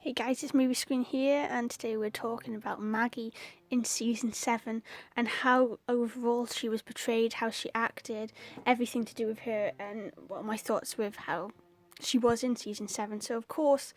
Hey guys, it's Movie Screen here, and today we're talking about Maggie in season 7 and how overall she was portrayed, how she acted, everything to do with her, and what my thoughts with how she was in season 7. So, of course,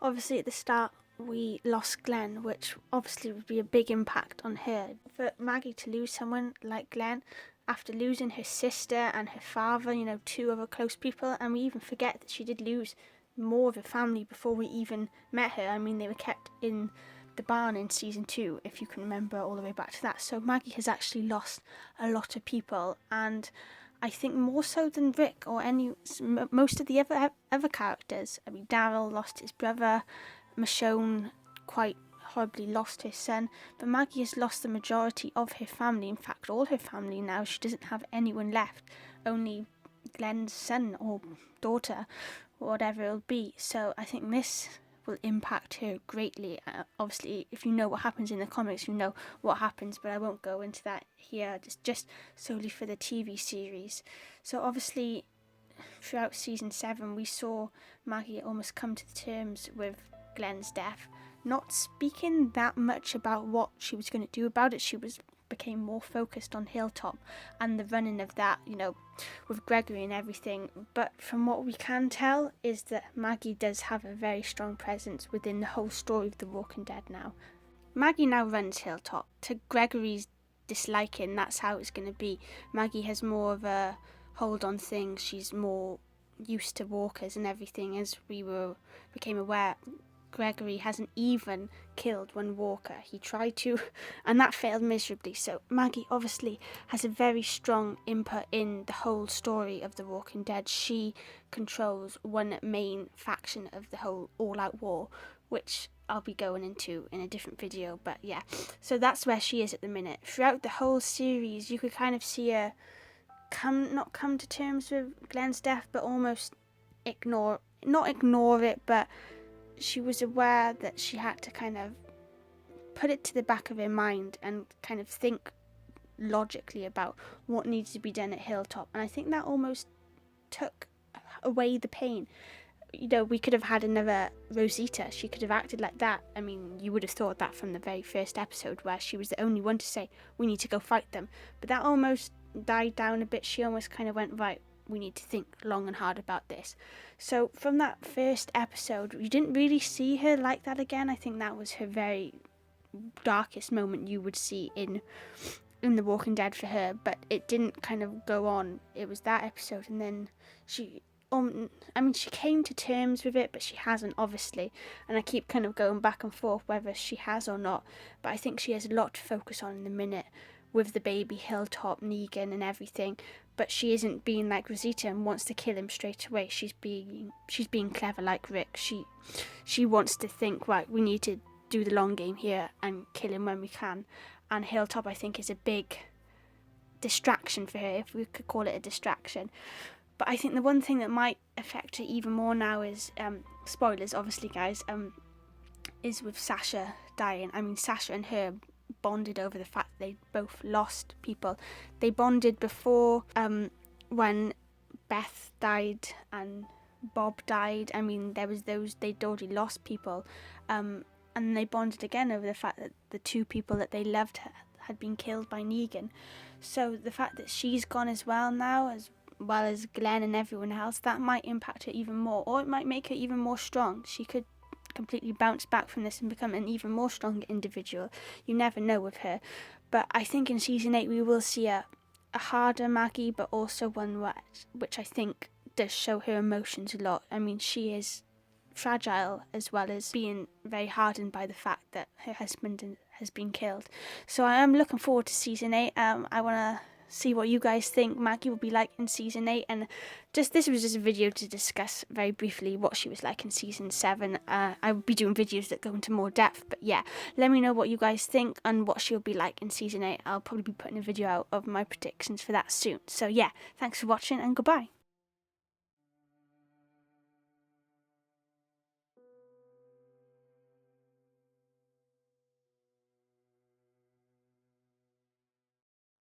obviously at the start we lost Glenn, which obviously would be a big impact on her. For Maggie to lose someone like Glenn after losing her sister and her father, two other close people, and we even forget that she did lose more of a family before we even met her. I mean, they were kept in the barn in season 2, if you can remember all the way back to that. So Maggie has actually lost a lot of people, and I think more so than Rick or most of the other characters. I mean, Daryl lost his brother, Michonne quite horribly lost her son, but Maggie has lost the majority of her family. In fact, all her family now. She doesn't have anyone left, only Glenn's son or daughter, or whatever it'll be. So I think this will impact her greatly. Obviously, if you know what happens in the comics, you know what happens, but I won't go into that here, just solely for the TV series. So obviously, throughout season 7, we saw Maggie almost come to terms with Glenn's death, not speaking that much about what she was going to do about it. She became more focused on Hilltop and the running of that, with Gregory and everything. But from what we can tell is that Maggie does have a very strong presence within the whole story of The Walking Dead now. Maggie now runs Hilltop. To Gregory's disliking, that's how it's going to be. Maggie has more of a hold on things. She's more used to walkers and everything. As we became aware, Gregory hasn't even killed one walker. He tried to, and that failed miserably. So Maggie obviously has a very strong input in the whole story of The Walking Dead. She controls one main faction of the whole all-out war, which I'll be going into in a different video. But yeah, so that's where she is at the minute. Throughout the whole series, you could kind of see her not come to terms with Glenn's death, but almost not ignore it, but she was aware that she had to kind of put it to the back of her mind and kind of think logically about what needs to be done at Hilltop. And I think that almost took away the pain. We could have had another Rosita. She could have acted like that. I mean, you would have thought that from the very first episode, where she was the only one to say, we need to go fight them. But that almost died down a bit. She almost kind of went, right, we need to think long and hard about this. So from that first episode, you didn't really see her like that again. I think that was her very darkest moment you would see in The Walking Dead for her, but it didn't kind of go on. It was that episode, and then she came to terms with it, but she hasn't, obviously, and I keep kind of going back and forth whether she has or not, but I think she has a lot to focus on in the minute with the baby, Hilltop, Negan and everything. But she isn't being like Rosita and wants to kill him straight away. She's being clever like Rick. She wants to think, right, we need to do the long game here and kill him when we can. And Hilltop, I think, is a big distraction for her, if we could call it a distraction. But I think the one thing that might affect her even more now is, spoilers obviously guys, is with Sasha dying. I mean, Sasha and her bonded over the fact they both lost people. They bonded before, when Beth died and Bob died. I mean, there was they'd already lost people, and they bonded again over the fact that the two people that they loved had been killed by Negan. So the fact that she's gone as well now, as well as Glenn and everyone else, that might impact her even more, or it might make her even more strong. She could completely bounce back from this and become an even more stronger individual. You never know with her. But I think in season 8 we will see a harder Maggie, but also one which I think does show her emotions a lot. I mean, she is fragile as well as being very hardened by the fact that her husband has been killed. So I am looking forward to season 8. I want to see what you guys think Maggie will be like in season 8, and this was just a video to discuss very briefly what she was like in season 7. I will be doing videos that go into more depth, but yeah, let me know what you guys think and what she'll be like in season 8. I'll probably be putting a video out of my predictions for that soon. So yeah, thanks for watching and goodbye.